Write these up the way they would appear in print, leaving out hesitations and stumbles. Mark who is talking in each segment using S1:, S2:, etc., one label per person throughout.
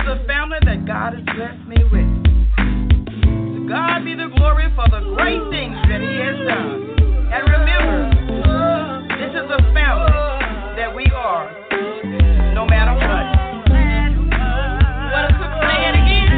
S1: the family that God has blessed me with. To God be the glory for the great things that He has done. And remember, this is a family that we are, no matter what. Want to say it again?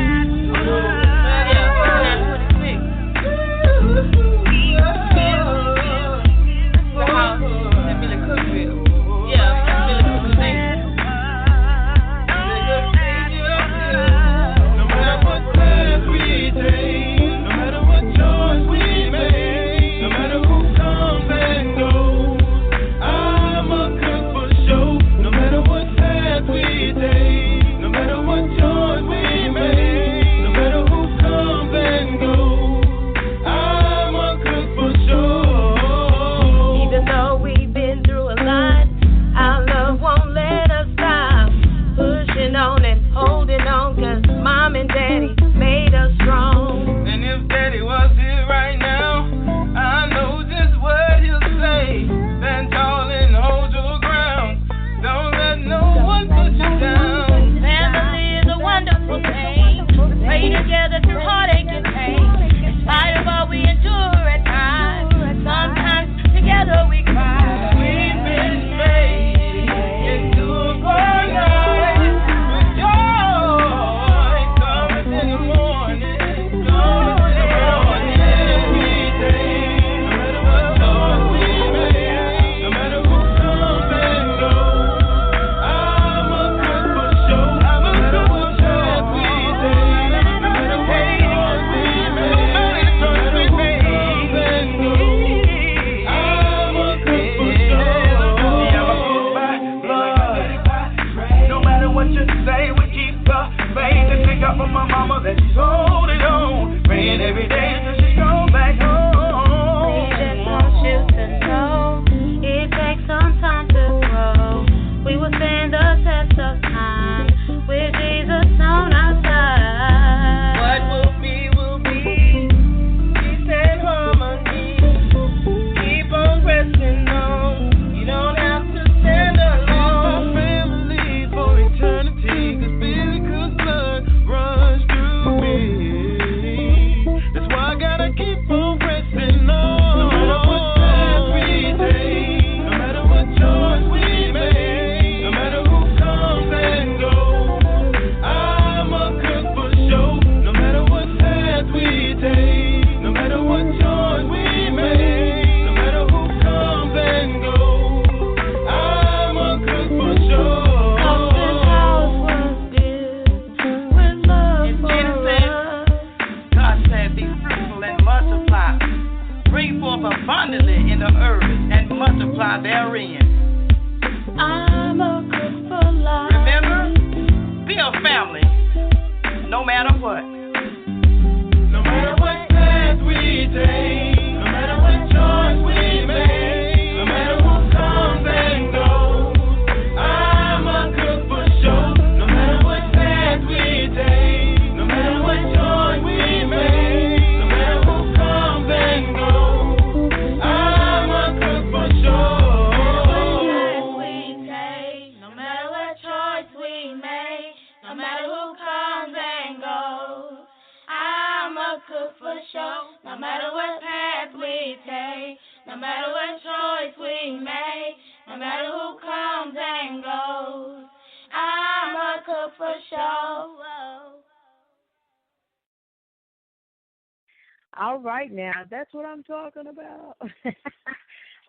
S2: All right now, that's what I'm talking about.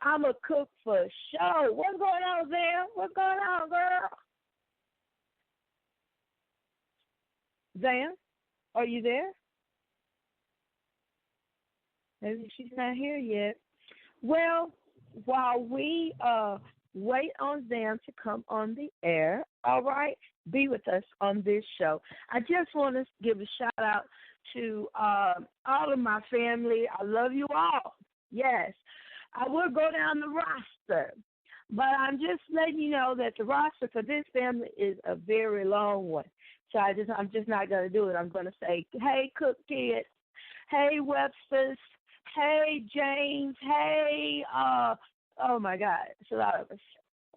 S2: I'm a cook for show. What's going on, Zam? What's going on, girl? Zam, are you there? Maybe she's not here yet. Well, while we wait on them to come on the air, all right, be with us on this show. I just want to give a shout out to all of my family. I love you all. Yes, I will go down the roster, but I'm just letting you know that the roster for this family is a very long one. So I'm just not going to do it. I'm going to say, hey, Cook Kids, hey, Webster's, hey, James, hey, oh, my God, it's a lot of us.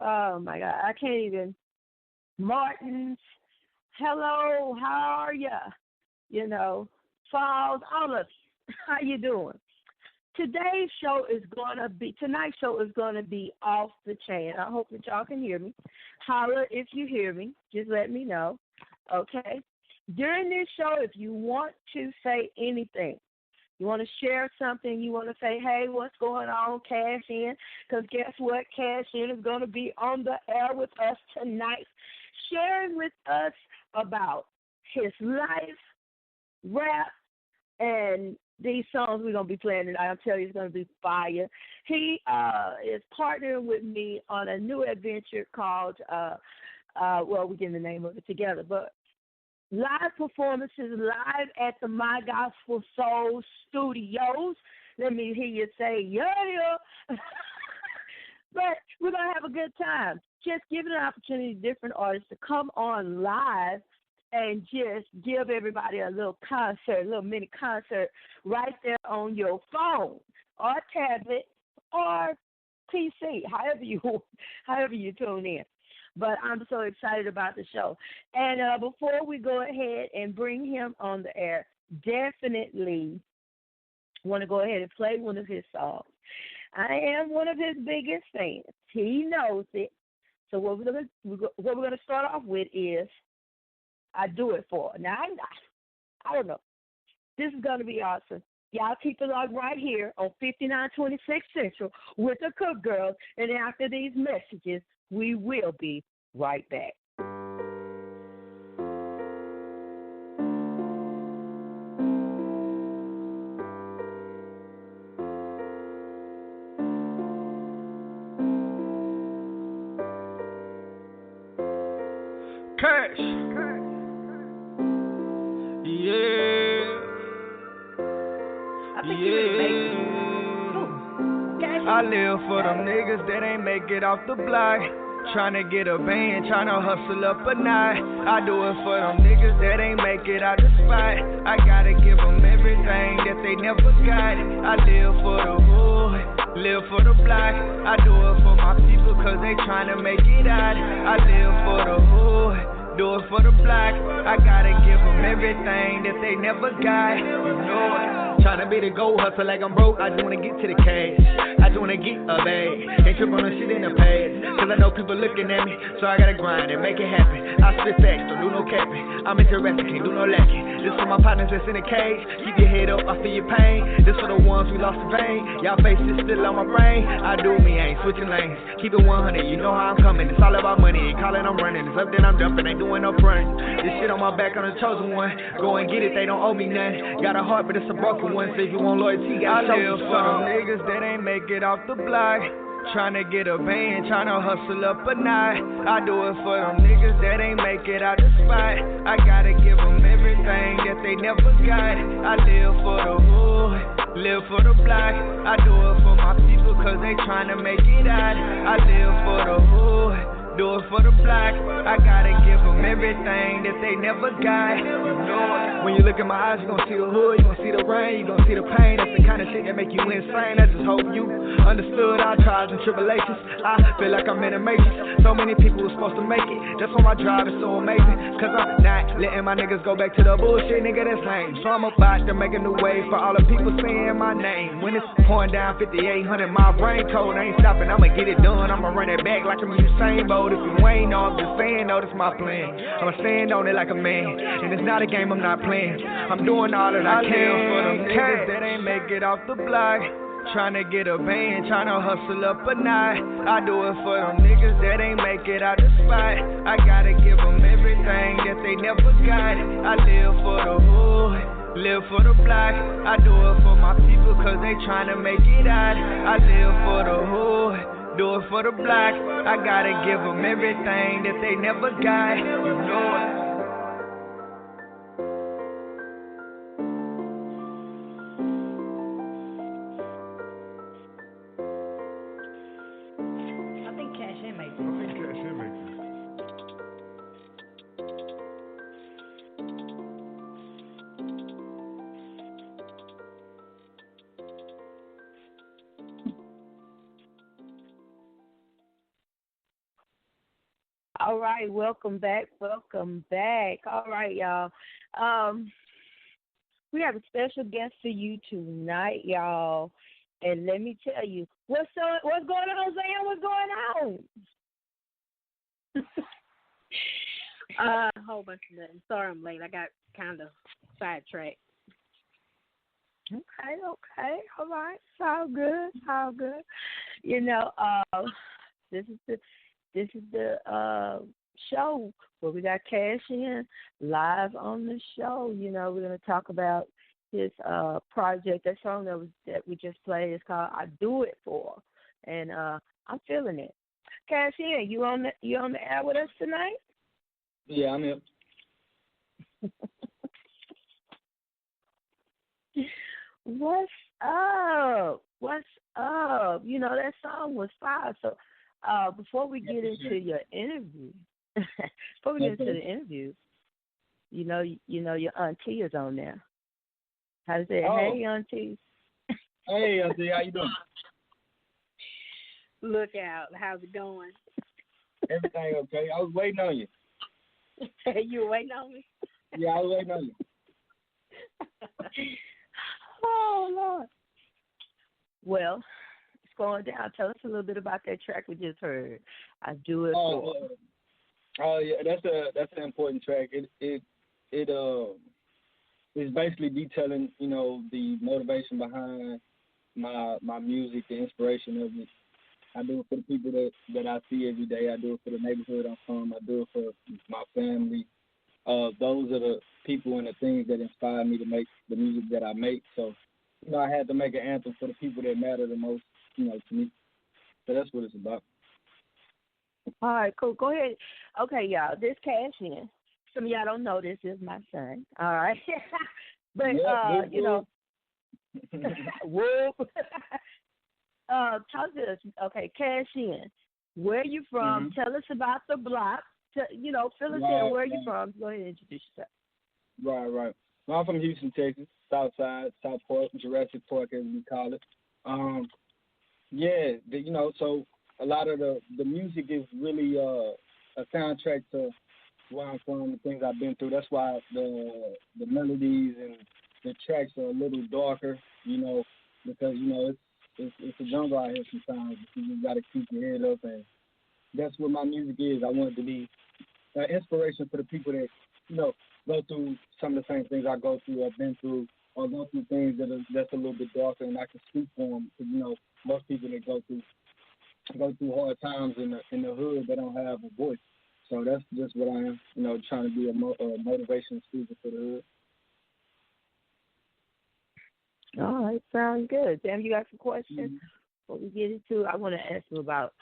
S2: Oh, my God, I can't even. Martins, Hello, how are ya? You know, Falls, all of you. How you doing? Tonight's show is gonna be off the chain. I hope that y'all can hear me. Holler if you hear me. Just let me know. Okay? During this show, if you want to say anything, you want to share something, you want to say, hey, what's going on, cash in, because guess what? Cash in is going to be on the air with us tonight, sharing with us about his life, rap, and these songs we're going to be playing tonight. I'm telling you, it's going to be fire. He is partnering with me on a new adventure called, well, we're getting the name of it together, but live performances live at the My Gospel Soul Studios. Let me hear you say, yeah, yeah. But we're going to have a good time. Just giving an opportunity to different artists to come on live and just give everybody a little concert, a little mini concert right there on your phone or tablet or PC, however you tune in. But I'm so excited about the show. And before we go ahead and bring him on the air, definitely want to go ahead and play one of his songs. I am one of his biggest fans. He knows it. So what we're gonna start off with is I Do It For. Now I don't know. This is gonna be awesome. Y'all keep it locked right here on 5926 Central with the Cook Girls. And after these messages, we will be right back.
S1: Cash. Yeah.
S2: I think you would make it.
S1: I live for them niggas that ain't make it off the block. Tryna get a band, tryna hustle up a night. I do it for them niggas that ain't make it out the spot. I gotta give them everything that they never got. I live for the hood, live for the block. I do it for my people cause they tryna make it out. I live for the hood, do it for the block. I gotta give them everything that they never got. You know it. Tryna be the go hustle like I'm broke. I just wanna get to the cash. I just wanna get a bag. Ain't trip on the shit in the past. Cause I know people looking at me. So I gotta grind and make it happen. I spit facts, don't do no capping. I'm interested, can't do no lacking. This for my partners that's in the cage. Keep your head up, I feel your pain. This for the ones we lost the vein. Y'all faces still on my brain. I do me, I ain't switching lanes. Keep it 100, you know how I'm coming. It's all about money, ain't calling, I'm running. It's up, then I'm jumping, ain't doing no front. This shit on my back, I'm the chosen one. Go and get it, they don't owe me nothing. Got a heart, but it's a broken one. So if you want loyalty, I live for them niggas that ain't make it off the block. Tryna get a band, tryna hustle up a night. I do it for them niggas that ain't make it out the spot. I gotta give them everything that they never got. I live for the hood, live for the block. I do it for my people cause they tryna make it out. I live for the hood, do it for the block. I gotta give them everything that they never got. You know it. When you look in my eyes, you gon' see the hood, you gon' see the rain, you gon' see the pain. That's the kind of shit that make you insane. I just hope you understood our trials and tribulations. I feel like I'm in a matrix. So many people were supposed to make it. That's why my drive is so amazing. Cause I'm not letting my niggas go back to the bullshit, nigga, that's lame. So I'm about to make a new wave for all the people saying my name. When it's pouring down 5800, my raincoat ain't stopping. I'ma get it done, I'ma run it back like I'm Usain Bolt. If you ain't know, I'm just saying, no, this my plan. I'ma stand on it like a man. And it's not a game, I'm not playing. I'm doing all that I can for them niggas that ain't make it off the block. Tryna get a band, tryna hustle up a night. I do it for them niggas that ain't make it out the spot. I gotta give them everything that they never got. I live for the hood, live for the block. I do it for my people cause they tryna make it out. I live for the hood, do it for the block. I gotta give them everything that they never got. You know it.
S2: All right, welcome back. Welcome back. All right, y'all. Um, we have a special guest for you tonight, y'all. And let me tell you, what's going on, Zan? What's going on?
S3: A whole bunch of nothing. Sorry I'm late. I got kind of sidetracked.
S2: Okay, okay, all right. It's all good. It's all good. You know, this is the show where we got Cash in live on the show. You know, we're gonna talk about his project. That song that we just played is called "I Do It For," and I'm feeling it. Cash in, you on the air with us tonight?
S4: Yeah, I'm here.
S2: What's up? What's up? You know, that song was fire. So before we get into your interview, before we get into the interview, you know your auntie is on there. How to say, hey auntie.
S4: Hey auntie, how you doing?
S3: Look out. How's it going?
S4: Everything okay? I was waiting on you.
S3: You were waiting on me?
S4: Yeah, I was waiting on you.
S2: Oh Lord. Well, it's going down. Tell us a little bit about that track we just heard. I Do It For.
S4: Oh yeah, that's an important track. It is basically detailing, you know, the motivation behind my music, the inspiration of it. I do it for the people that I see every day. I do it for the neighborhood I'm from. I do it for my family. Those are the people and the things that inspire me to make the music that I make. So, you know, I had to make an anthem for the people that matter the most, you know, to me. So that's what it's about.
S2: All right, cool. Go ahead. Okay, y'all. This Cash in. Some of y'all don't know this is my son. All right. But you know, whoop. Talk to us. Okay, Cash in. Where are you from?
S4: Mm-hmm.
S2: Tell us about the block. You know, fill us in. Where are you from? Go ahead and introduce yourself.
S4: Right. Well, I'm from Houston, Texas, South Side, Southport, Jurassic Park, as we call it. You know, so a lot of the music is really a soundtrack to where I'm from, the things I've been through. That's why the melodies and the tracks are a little darker, you know, because, you know, it's a jungle out here sometimes. You just got to keep your head up, and that's what my music is. I want it to be an inspiration for the people that, you know, go through some of the same things I go through, I've been through, or go through things that's a little bit darker, and I can speak for them. Because, you know, most people that go through hard times in the hood, they don't have a voice. So that's just what I am, you know, trying to be a motivational speaker for the hood.
S2: All right, sounds good. Sam, you got some questions?
S4: Mm-hmm.
S2: Before we get into, I want to ask you about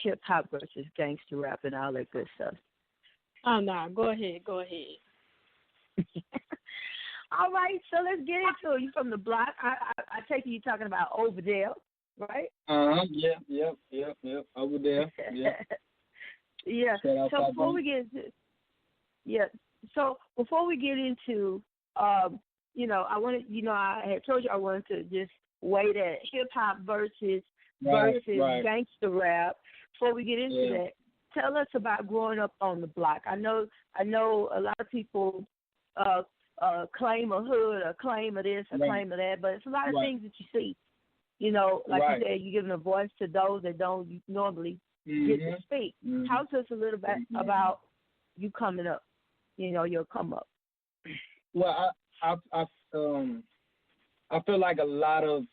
S2: hip hop versus gangster rap and all that good stuff.
S3: Oh, no. Go ahead.
S2: All right, so let's get into it. You from the block. I take it you're talking about Overdale, right?
S4: Yep. Over there. Yeah.
S2: Yeah. So before we get into you know, I had told you I wanted to just weigh that hip hop versus gangster rap. Before we get into that, tell us about growing up on the block. I know a lot of people claim a hood or claim of this or claim of that, but it's a lot of things that you see. You know, like you said, you're giving a voice to those that don't normally get to speak. Tell us a little bit about you coming up, you know, your come up.
S4: Well, I feel like a lot of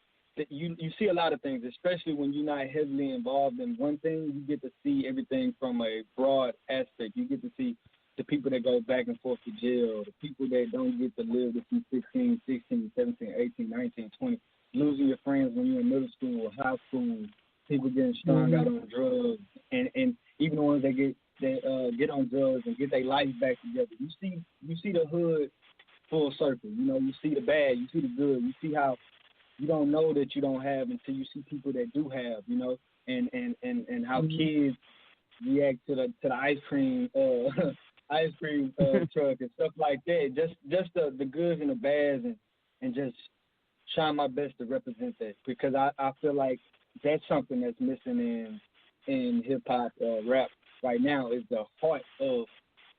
S4: you see a lot of things, especially when you're not heavily involved in one thing. You get to see everything from a broad aspect. You get to see the people that go back and forth to jail, the people that don't get to live with you 15, 16, 17, 18, 19, 20, losing your friends when you're in middle school or high school, people getting strung out on drugs, and even the ones that get on drugs and get their life back together. You see the hood full circle. You know, you see the bad, you see the good, you see how you don't know that you don't have until you see people that do have, you know, and how kids react to the ice cream truck and stuff like that. Just the goods and the bads, and just trying my best to represent that, because I feel like that's something that's missing in hip hop rap right now is the heart of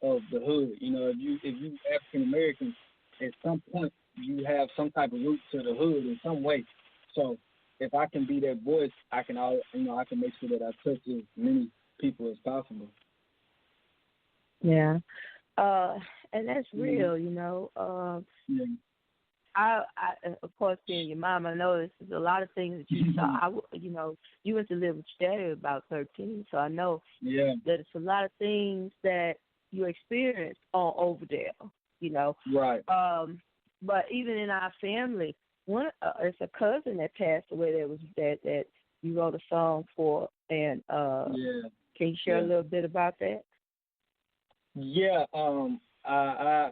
S4: the hood. You know, if you African American, at some point you have some type of root to the hood in some way. So if I can be that voice, I can I can make sure that I touch as many people as possible.
S2: Yeah. And that's
S4: Mm-hmm.
S2: real, you know.
S4: Yeah.
S2: I of course, being your mom, I know there's a lot of things that you saw. You know, you went to live with your daddy at about 13, so I know
S4: Yeah.
S2: that it's a lot of things that you experienced on over there, you know.
S4: Right.
S2: But even in our family, it's a cousin that passed away that you wrote a song for, and
S4: Yeah.
S2: can you share a little bit about that?
S4: Yeah. I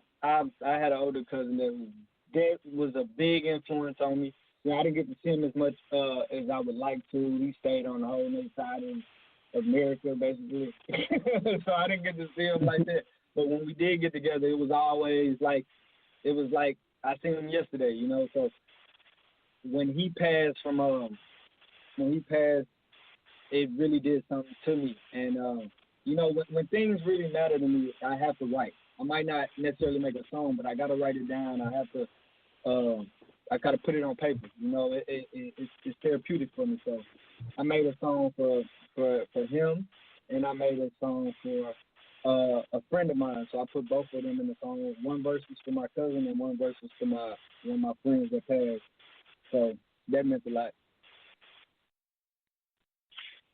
S4: had an older cousin that was a big influence on me. You know, I didn't get to see him as much as I would like to. He stayed on the whole other side of America, basically. So I didn't get to see him like that. But when we did get together, it was always like I seen him yesterday, you know. So when he passed, it really did something to me. And you know, when things really matter to me, I have to write. I might not necessarily make a song, but I got to write it down. I got to put it on paper. You know, it's therapeutic for me. So I made a song for him, and I made a song for a friend of mine. So I put both of them in the song. One verse was for my cousin, and one verse was for one of my friends that passed. So that meant a lot.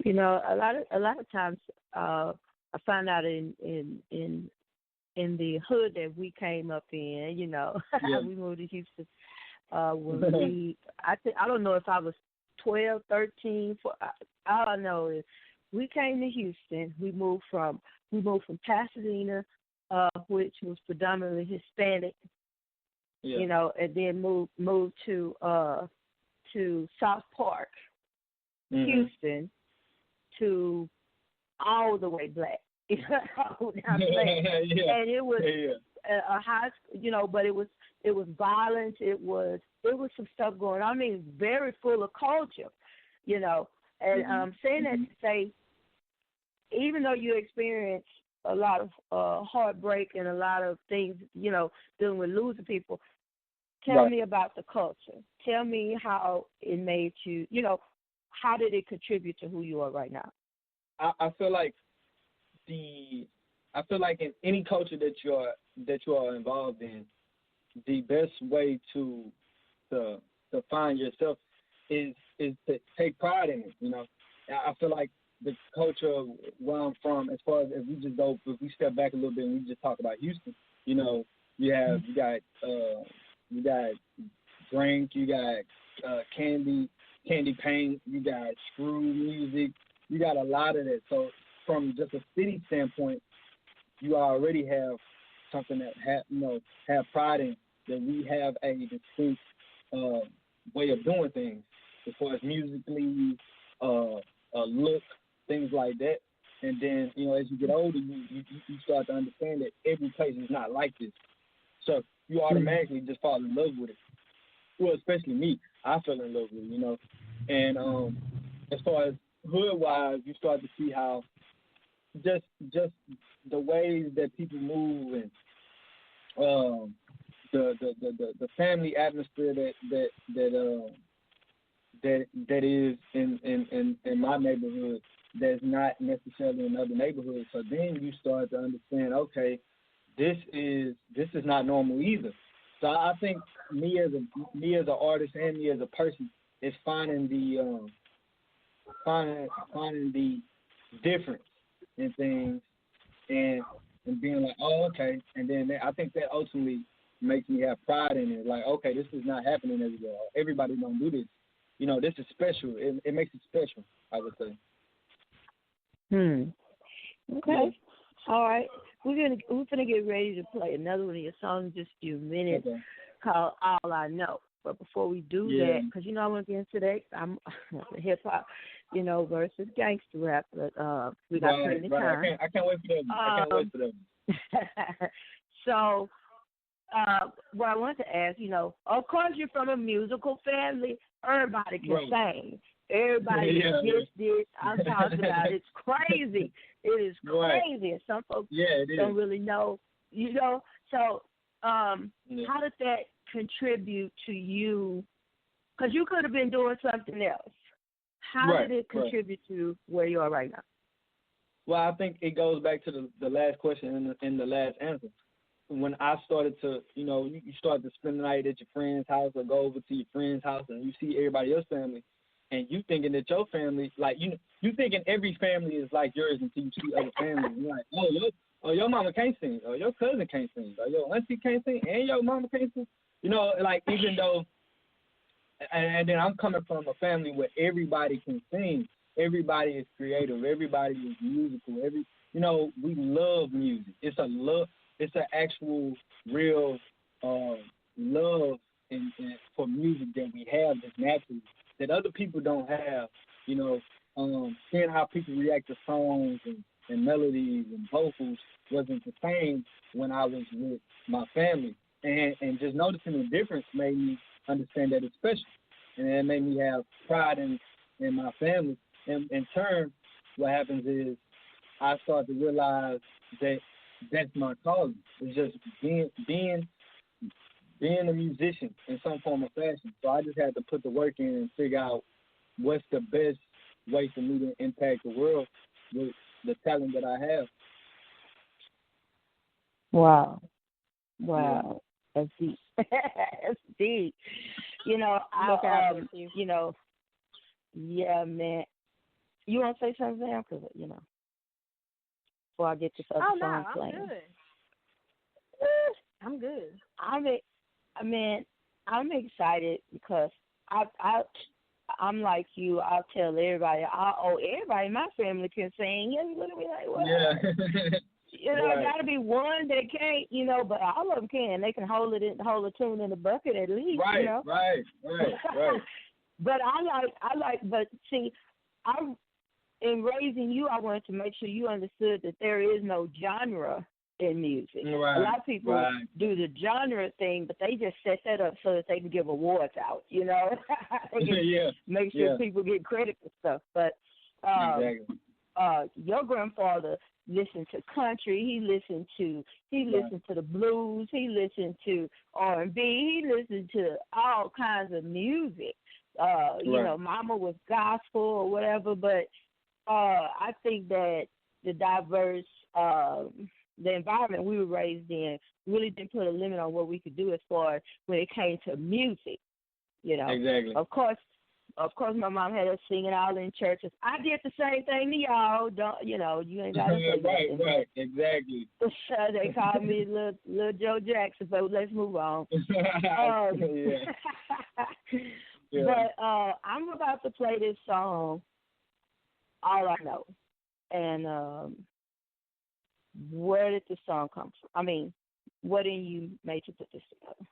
S2: You know, a lot of times, I find out in the hood that we came up in, you know,
S4: Yeah.
S2: we moved to Houston. When I don't know if I was 12, 13. All I know is we came to Houston. We moved from Pasadena, which was predominantly Hispanic,
S4: Yeah.
S2: you know, and then moved to South Park,
S4: Mm-hmm.
S2: Houston, to all the way black. All down black.
S4: Yeah.
S2: And it was a high, you know, but it was violence. It was some stuff going on. I mean, very full of culture, you know. And I'm saying that to say, even though you experience a lot of heartbreak and a lot of things, you know, dealing with losing people, tell me about the culture. Tell me how it made you, you know, how did it contribute to who you are right now?
S4: I feel like in any culture that you are involved in, the best way to find yourself is to take pride in it. You know, I feel like the culture of where I'm from, as far as if we step back a little bit and we just talk about Houston, you know, you got drink, you got candy paint, you got screw music, you got a lot of that. So from just a city standpoint, you already have something that have pride in, that we have a distinct way of doing things as far as musically, look, things like that. And then, you know, as you get older, you start to understand that every place is not like this. So you automatically just fall in love with it. Well, especially me, I fell in love with it, you know. And as far as hood-wise, you start to see how just the ways that people move and the family atmosphere that is in my neighborhood that's not necessarily in other neighborhoods. So then you start to understand, okay, this is not normal either. So I think me as an artist and me as a person is finding the difference in things and being like, oh, okay. And then I think that ultimately makes me have pride in it. Like, okay, this is not happening everywhere. Everybody don't do this. You know, this is special. It makes it special, I would say.
S2: Okay.
S4: Yeah.
S2: All right. We're gonna get ready to play another one of your songs in just a few minutes, called All I Know. But before we do that, because you know I want to get into that, I'm hip hop, you know, versus gangster rap. But we got plenty of time.
S4: I can't wait for them.
S2: So, what I wanted to ask, you know, of course you're from a musical family. Everybody can sing. Everybody
S4: Yeah.
S2: gets this. I'm talking about it's crazy. It is
S4: Right.
S2: crazy, and some folks
S4: Yeah, it is.
S2: don't really know. So
S4: Yeah.
S2: how did that contribute to you? Because you could have been doing something else. How
S4: Right,
S2: did it
S4: right.
S2: contribute to where you are right now?
S4: Well, I think it goes back to the last question and the last answer. When I started to, you start to spend the night at your friend's house or go over to your friend's house and you see everybody else's family, and you thinking that your family, like you thinking every family is like yours until you see other families. And you're like, your mama can't sing, or your cousin can't sing, or your auntie can't sing, and your mama can't sing. Like even though, and then I'm coming from a family where everybody can sing, everybody is creative, everybody is musical. We love music. It's a love. It's an actual, real love and for music that we have that's natural that other people don't have. Seeing how people react to songs and melodies and vocals wasn't the same when I was with my family. And just noticing the difference made me understand that it's special. And it made me have pride in my family. And in turn, what happens is I start to realize that that's my calling. It's just being a musician in some form or fashion. So I just had to put the work in and figure out what's the best way for me to impact the world with the talent that I have.
S2: Wow. That's deep. That's deep.
S3: Look out with you.
S2: Yeah, man. You want to say something, Sam? Because, before I get this other
S3: Oh,
S2: song
S3: no, I'm
S2: playing.
S3: good. I'm good.
S2: I'm excited because I'm like you. I'll tell everybody. Everybody in my family can sing. You're going to be like, what?
S4: Yeah.
S2: Right. Got to be one that can't, but all of them can. They can hold a tune in the bucket at least,
S4: Right.
S2: But but see, in raising you, I wanted to make sure you understood that there is no genre in music.
S4: Right.
S2: A lot of people do the genre thing, but they just set that up so that they can give awards out, Make sure people get credit for stuff. But
S4: exactly.
S2: Your grandfather listened to country. He listened to the blues. He listened to R&B. He listened to all kinds of music. Mama was gospel or whatever. But I think that the diverse, the environment we were raised in really didn't put a limit on what we could do as far as when it came to music.
S4: Exactly.
S2: Of course, my mom had us singing all in churches. I did the same thing to y'all. You ain't got to say nothing.
S4: Right, exactly.
S2: They called me little Joe Jackson, but let's move on.
S4: Yeah.
S2: But I'm about to play this song, All I Know. And where did this song come from? I mean, what in you made you put this together?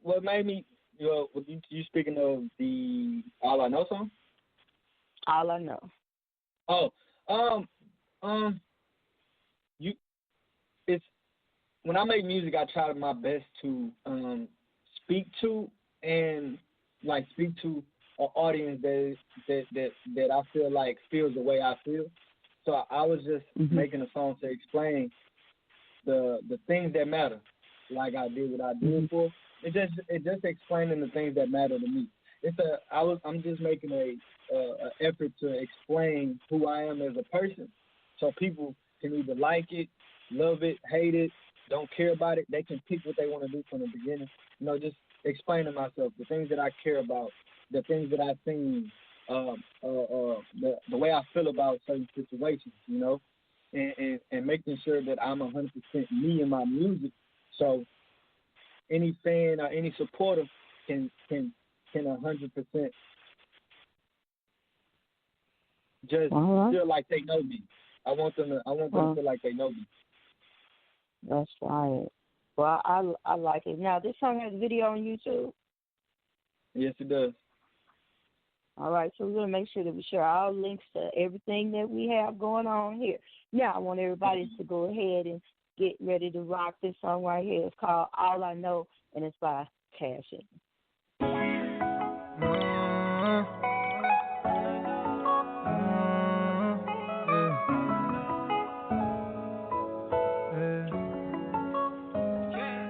S4: What made me, you speaking of the All I Know song?
S2: All I Know.
S4: It's when I make music, I try my best to speak to an audience that I feel like feels the way I feel. So I was just making a song to explain the things that matter, like I did what I did for. It just explaining the things that matter to me. I'm just making a effort to explain who I am as a person, so people can either like it, love it, hate it, don't care about it. They can pick what they want to do from the beginning. Just explaining myself, the things that I care about, the things that I've seen, the way I feel about certain situations, and making sure that I'm 100% me in my music. So any fan or any supporter can 100% just feel like they know me. I want them to feel like they know me.
S2: That's right. Well, I like it. Now, this song has a video on YouTube?
S4: Yes, it does.
S2: All right, so we're going to make sure that we share all links to everything that we have going on here. Now, I want everybody to go ahead and get ready to rock this song right here. It's called All I Know, and it's by cash in.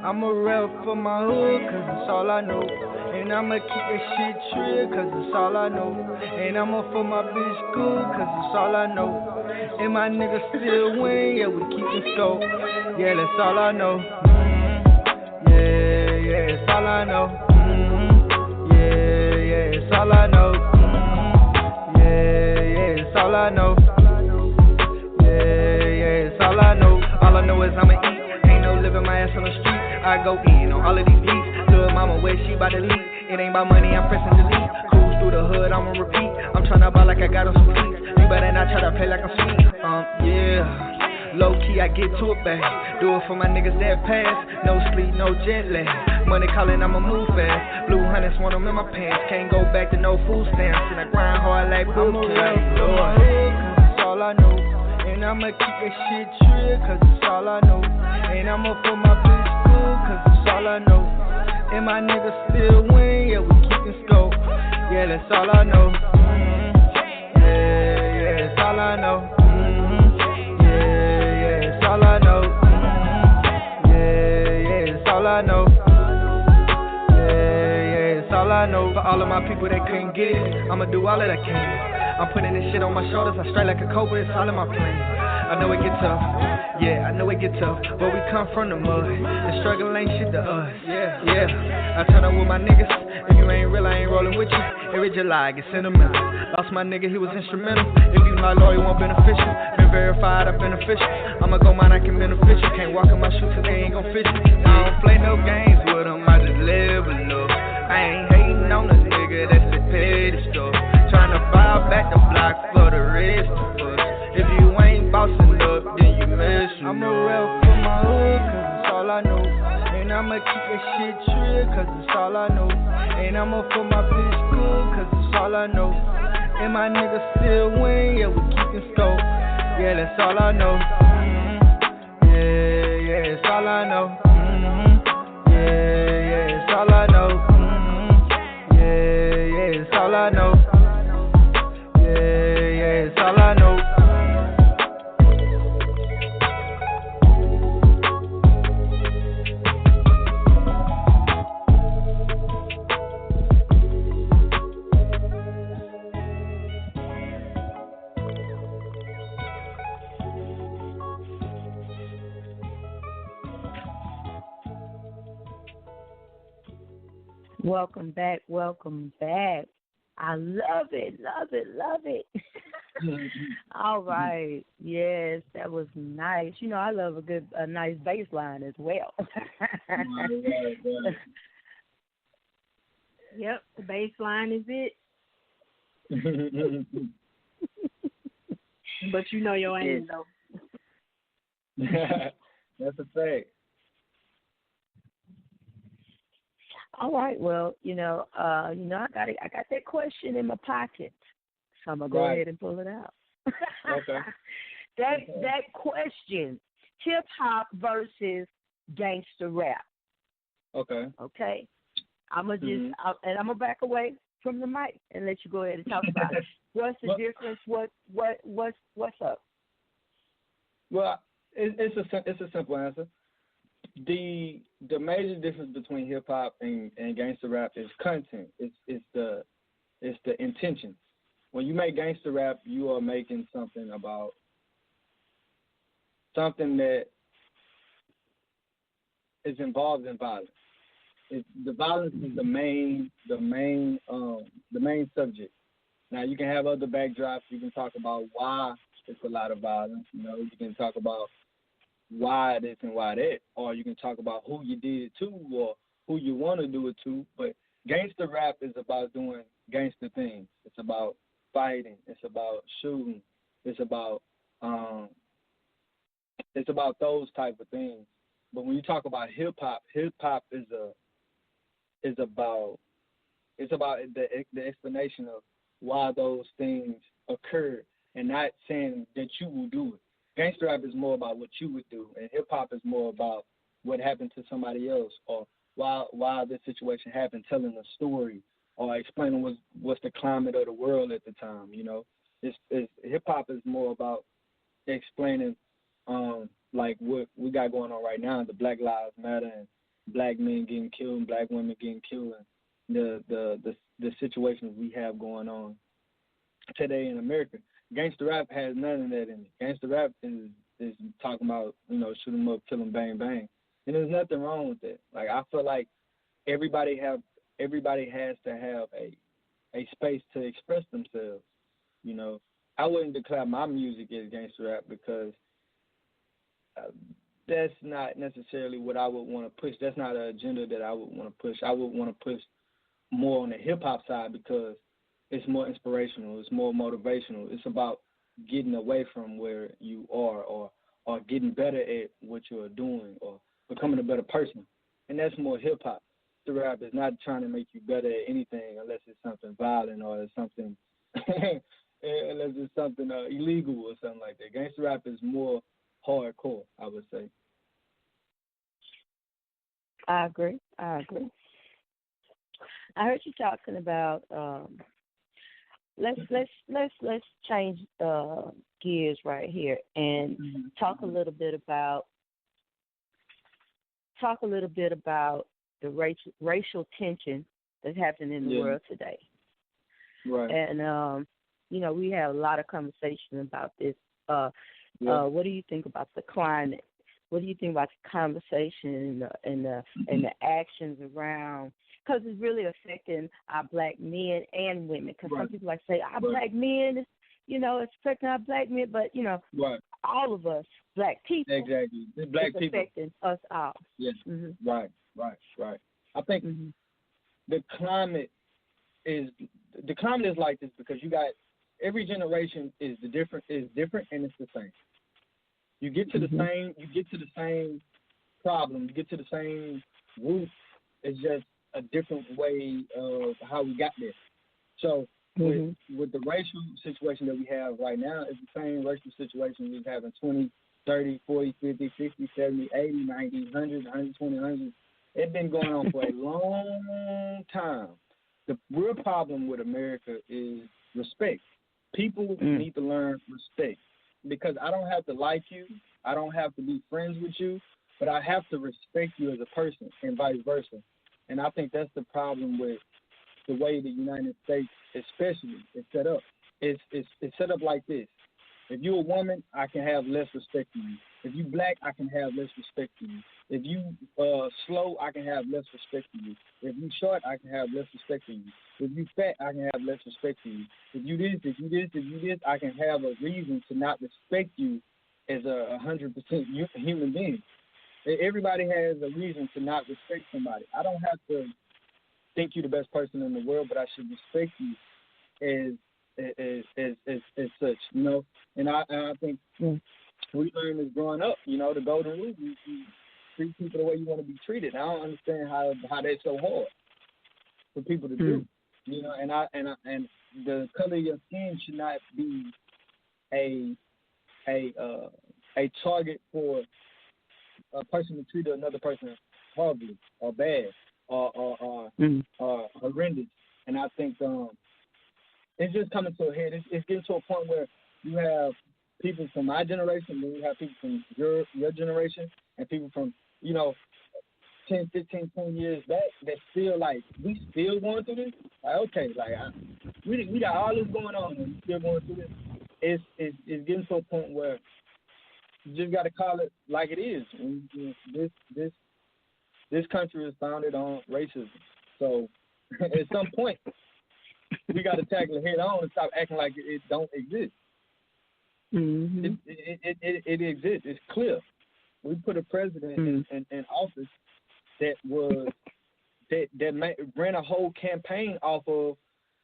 S5: I'm a rep for my hood, cause it's all I know. And I'ma keep that shit trill, cause it's all I know. And I'ma for my bitch good, cause it's all I know. And my niggas still win, yeah, we keep the scope. Yeah, that's all I know. Yeah, it's all I know. Yeah, it's all I know. Yeah, it's all I know. Yeah, it's all I know. All I know is I'ma eat. Ain't no living my ass on the street. I go in on all of these beats. Little mama, where she bout to leave? It ain't about money, I'm pressing delete. Cruise through the hood, I'ma repeat. I'm tryna ball like I got on some feet. You better not try to play like I'm sweet. Yeah. Low key, I get to it back. Do it for my niggas that pass. No sleep, no jet lag. Money calling, I'ma move fast. Blue hunters want them in my pants. Can't go back to no food stamps. And I grind hard like boot camp. Cause it's all I know. And I'ma keep that shit trill, cause it's all I know. And I'ma put my bitch good, cause it's all I know. And my niggas still win, yeah, we keepin' scope. Yeah, that's all I know. Yeah, it's all I know. Yeah, it's all I know. Yeah, it's all I know. Yeah, it's all I know. For all of my people that couldn't get it, I'ma do all that I can. I'm putting this shit on my shoulders, I strike like a cobra, it's all in my plan. I know it get tough, yeah, I know it get tough, but we come from the mud, the struggle ain't shit to us, yeah. I turn up with my niggas, if you ain't real, I ain't rolling with you. Every July, I get sentimental, lost my nigga, he was instrumental. If you not loyal, you want beneficial, been verified, I'm beneficial. I'ma go mine, I can beneficial, can't walk in my shoes, cause they ain't gon' fit you. I don't play no games with them, I just live a little. I ain't hating on the nigga, that's the petty stuff. Tryna buy back the block for the rest of us. If you ain't bossing up, then you messing up. I'm a rep for my hood, cause it's all I know. And I'ma keep that shit trill, cause it's all I know. And I'ma for my bitch good, cause it's all I know. And my niggas still win, yeah, we keepin' scope. Yeah, that's all I know. Yeah, it's all I know. Yeah, it's all I know. Yeah, it's all I know. Yeah, it's all I know.
S2: Welcome back, welcome back. I love it, love it, love it. All right. Yes, that was nice. You know, I love a nice bass line as well.
S3: Yep, the bass line is it. But you know your aim, though.
S4: That's a fact.
S2: All right. Well, I got that question in my pocket, so I'm gonna go ahead and pull it out.
S4: Okay.
S2: That question: hip hop versus gangster rap.
S4: Okay.
S2: Okay. I'm gonna back away from the mic and let you go ahead and talk about it. What's the difference? What's up?
S4: Well, it's a simple answer. The major difference between hip hop and gangster rap is content. It's the intention. When you make gangster rap, you are making something that is involved in violence. The violence is the main subject. Now you can have other backdrops. You can talk about why it's a lot of violence. You can talk about why this and why that, or you can talk about who you did it to or who you want to do it to. But gangster rap is about doing gangster things. It's about fighting. It's about shooting. It's about those type of things. But when you talk about hip hop is about the explanation of why those things occur, and not saying that you will do it. Gangster rap is more about what you would do, and hip hop is more about what happened to somebody else or why this situation happened, telling a story or explaining what's the climate of the world at the time. You know, it's hip hop is more about explaining like what we got going on right now, the Black Lives Matter and black men getting killed and black women getting killed, and the situations we have going on today in America. Gangsta rap has none of that in it. Gangsta rap is talking about, you know, shoot 'em up, kill 'em, bang bang, and there's nothing wrong with that. Like, I feel like everybody has to have a space to express themselves. You know, I wouldn't declare my music as gangsta rap because that's not necessarily what I would want to push. That's not an agenda that I would want to push. I would want to push more on the hip hop side because it's more inspirational. It's more motivational. It's about getting away from where you are, or getting better at what you're doing, or becoming a better person. And that's more hip hop. The rap is not trying to make you better at anything unless it's something violent or it's something unless it's something illegal or something like that. Gangsta rap is more hardcore, I would say.
S2: I agree. I heard you talking about let's change gears right here and talk a little bit about the racial tension that's happening in the world today.
S4: Right.
S2: And you know, we have a lot of conversation about this. What do you think about the climate? What do you think about the conversation and the actions around? Because it's really affecting our black men and women. Because some people like to say our black men, you know, it's affecting our black men, but you know, all of us black people,
S4: exactly, black
S2: it's
S4: people
S2: affecting us all.
S4: Yes, right. I think the climate is like this because you got every generation is different and it's the same. You get to the same problem, you get to the same root. It's just a different way of how we got there. So with the racial situation that we have right now, it's the same racial situation we have in 20, 30, 40, 50, 60, 70, 80, 90, 100, 120, 100. It's been going on for a long time. The real problem with America is respect. People need to learn respect. Because I don't have to like you, I don't have to be friends with you, but I have to respect you as a person and vice versa. And I think that's the problem with the way the United States especially is set up. It's set up like this. If you're a woman, I can have less respect for you. If you black, I can have less respect for you. If you slow, I can have less respect for you. If you short, I can have less respect for you. If you fat, I can have less respect for you. If you this, I can have a reason to not respect you as a 100% human being. Everybody has a reason to not respect somebody. I don't have to think you're the best person in the world, but I should respect you as such, you know. And I think we learn this growing up, you know, the golden rule. You treat people the way you want to be treated. I don't understand how that's so hard for people to do, you know. And the color of your skin should not be a target for a person to treat another person horribly or bad or horrendous. And I think it's just coming to a head. It's getting to a point where you have people from my generation, then you have people from your generation, and people from, you know, 10, 15, 20 years back that still, like, we still going through this? Like, okay, like, we got all this going on, and we still going through this. It's getting to a point where you just got to call it like it is. And this country is founded on racism. So at some point, we got to tackle it head on and stop acting like it don't exist. It exists. It's clear. We put a president in office that ran a whole campaign off of.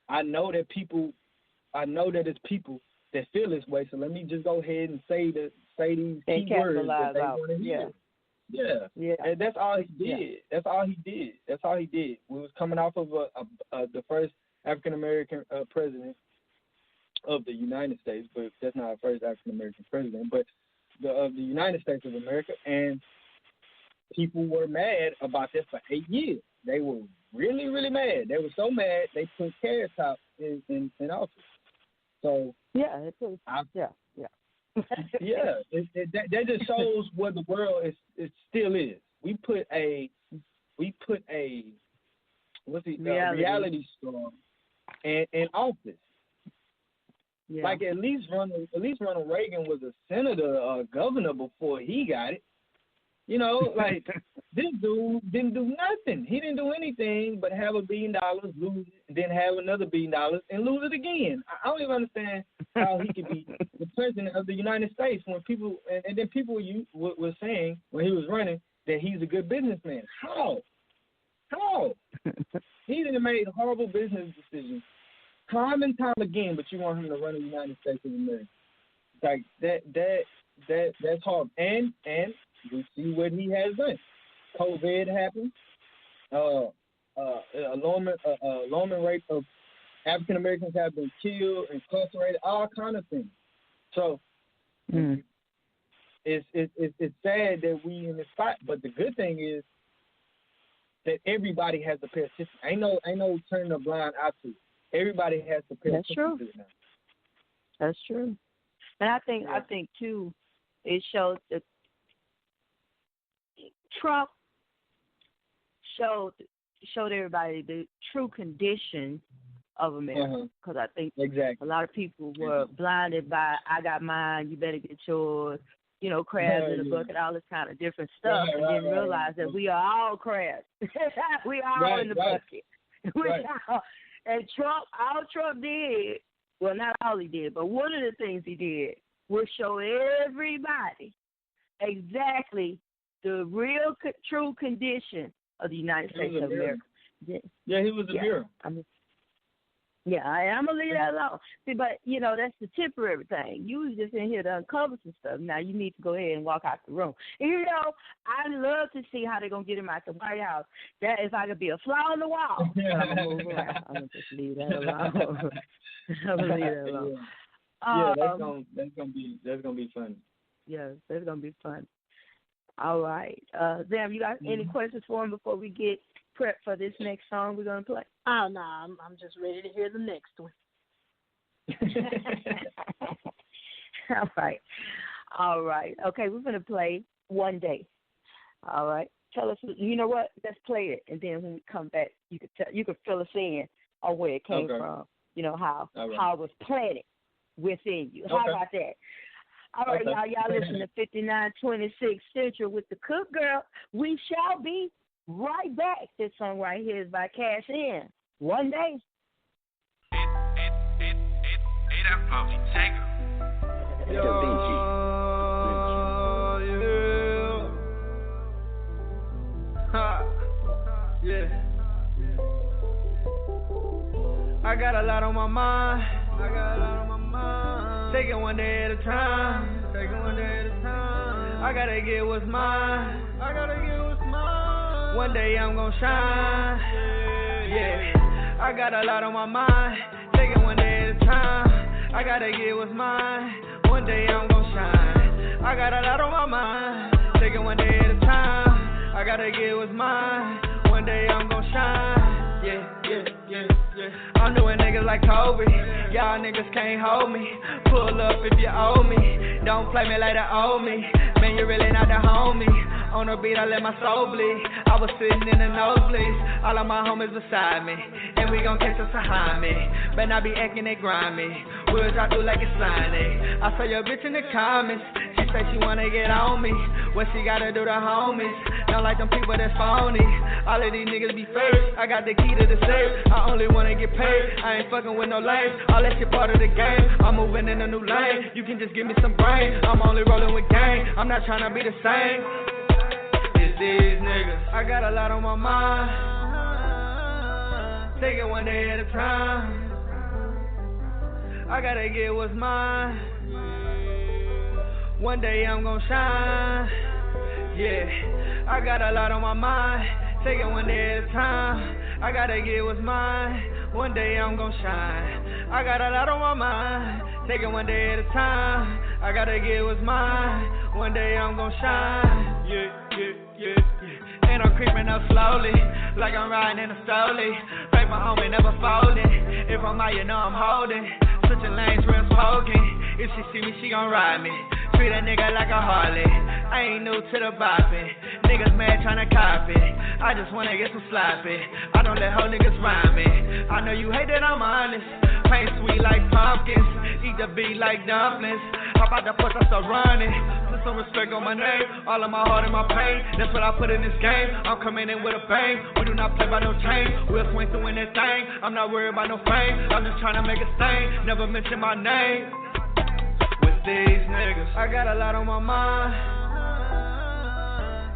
S4: I know that it's people that feel this way. So let me just go ahead and say these key words that they want to hear. Yeah. And that's all he did. Yeah. That's all he did. We was coming off of the first African American president of the United States, but that's not our first African American president, but of the United States of America, and people were mad about this for 8 years. They were really, really mad. They were so mad they put Carrot Top in office. So
S2: yeah, it is. Yeah.
S4: Yeah, that just shows where the world it still is. We put a reality star in office.
S2: Yeah.
S4: Like at least Ronald Reagan was a senator or governor before he got it. You know, like this dude didn't do nothing. He didn't do anything but have $1 billion, lose it, then have another $1 billion and lose it again. I don't even understand how he could be the president of the United States when people and then people were saying when he was running that he's a good businessman. How? He done made horrible business decisions time and time again, but you want him to run the United States of America. Like that's hard. And we see what he has done. COVID happened. Alarming rate of African Americans have been killed, incarcerated, all kind of things. So it's sad that we in this spot. But the good thing is that everybody has to pay attention. Ain't no turning a blind eye to it. Everybody has to pay attention to it now.
S2: That's true. And I think too, it shows that Trump showed everybody the true condition of America. Because I think a lot of people were blinded by, I got mine, you better get yours, you know, crabs in the bucket, all this kind of different stuff, and didn't realize that we are all crabs. We are all in the bucket. And all Trump did, well, not all he did, but one of the things he did was show everybody exactly the real, true condition of the United States of America.
S4: Yeah, he was a mirror.
S2: I'm going to leave that alone. See, but, you know, that's the temporary thing. You was just in here to uncover some stuff. Now you need to go ahead and walk out the room. And, you know, I love to see how they're going to get him out the White House. That if I could be a fly on the wall, I'm going to move around. I'm going to just leave that alone. I'm going to leave that alone.
S4: That's gonna be fun.
S2: Yeah, that's going to be fun. All right. Zam, you got any questions for him before we get prepped for this next song we're going to play?
S3: Oh, no, I'm just ready to hear the next one.
S2: All right. Okay, we're going to play One Day. All right. Tell us, you know what? Let's play it, and then when we come back, you could fill us in on where it came from, you know, how it was planted within you. How about that? All right, y'all listen to 5926 Central with the Cook Girl. We shall be right back. This song right here is by Cash In. One Day.
S5: Yeah. I got a lot on my mind. Take it one day at a time. I gotta get what's mine. One day I'm gonna shine. Yeah. I got a lot on my mind. Take it one day at a time. I gotta get what's mine. One day I'm gonna shine. I got a lot on my mind. Take it one day at a time. I gotta get what's mine. One day I'm gonna shine. Yeah. I'm doing niggas like Kobe. Y'all niggas can't hold me. Pull up if you owe me. Don't play me like they owe me. Man, you really not the homie. On the beat, I let my soul bleed. I was sitting in the nosebleeds. All of my homies beside me. And we gon' catch us behind me. Better not be acting they grimy. We'll drop through like it's slimy. I saw your bitch in the comments. She say she wanna get on me. What she gotta do to homies? Don't like them people that's phony. All of these niggas be fake. I got the key to the safe. I only wanna get paid. I ain't fucking with no lames. All that shit part of the game. I'm moving in a new lane. You can just give me some brain. I'm only rolling with gang. I'm not trying to be the same. It's these niggas. I got a lot on my mind. Take it one day at a time. I gotta get what's mine. One day I'm gonna shine. Yeah, I got a lot on my mind. Take it one day at a time. I gotta get what's mine. One day I'm gon' shine. I got a lot on my mind. Take it one day at a time. I gotta get what's mine. One day I'm gon' shine. Yeah. And I'm creeping up slowly, like I'm riding in a stoley. Fake my homie, never folding. If I'm out, you know I'm holding. Switching lanes, real smoking. If she see me, she gon' ride me. Treat a nigga like a Harley. I ain't new to the bopping. Niggas mad tryna copy. I just wanna get some sloppy. I don't let hoe niggas rhyme me. I know you hate that I'm honest. Paint sweet like pumpkins. Eat the beat like dumplings. Hop out the porch, I start running. Put some respect on my name. All of my heart and my pain. That's what I put in this game. I'm coming in with a bang. We do not play by no chain. We'll swing through in that thing. I'm not worried about no fame. I'm just trying to make a stain. Never mention my name. With these niggas, I got a lot on my mind.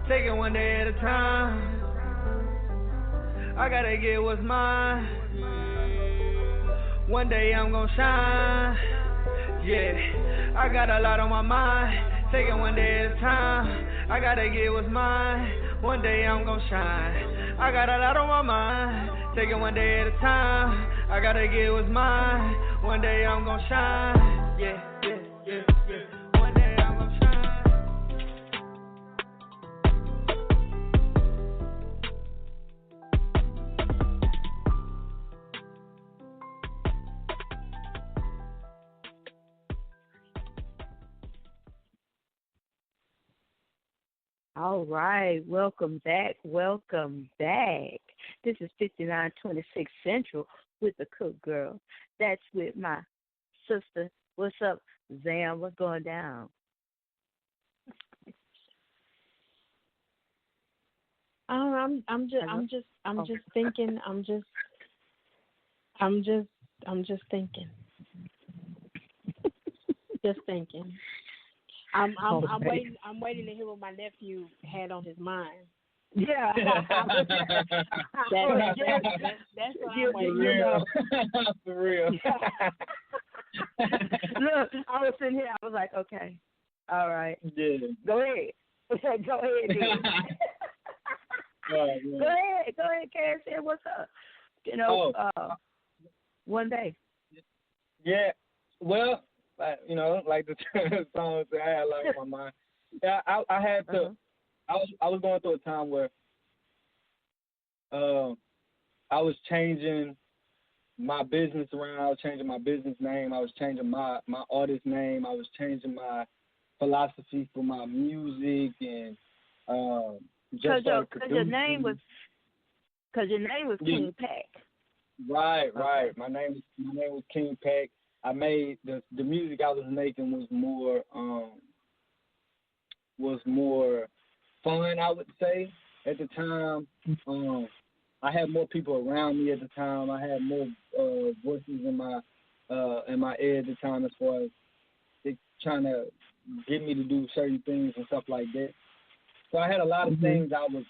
S5: Take it one day at a time. I gotta get what's mine. One day I'm gon' shine. Yeah, I got a lot on my mind. Take it one day at a time. I gotta get what's mine. One day I'm gon' shine. I got a lot on my mind. Take it one day at a time. I gotta get what's mine. One day I'm gon' shine. Yeah. One day I'm gon' shine.
S2: All right, welcome back. This is 5926 Central with the Cook Girl. That's with my sister. What's up, Zam? What's going down?
S3: I'm just thinking. I'm just thinking. Just thinking. I'm waiting. I'm waiting to hear what my nephew had on his mind.
S2: Yeah.
S3: That's what I'm waiting.
S4: For real.
S2: Look, I was sitting here. I was like, okay, all right.
S4: Yeah.
S2: Go ahead. Go ahead, dude. Go ahead, Cass. Say what's up. You know, one day.
S4: Yeah. Well, like the song said, I had a lot on my mind. Yeah, I had to. I was going through a time where I was changing my business around. I was changing my business name. I was changing my artist name. I was changing my philosophy for my music and
S2: because your name was King Pack.
S4: Right. My name was King Pack. I made the music I was making was more fun, I would say. At the time, I had more people around me at the time. I had more voices in my ear at the time, as far as they trying to get me to do certain things and stuff like that. So I had a lot of things I was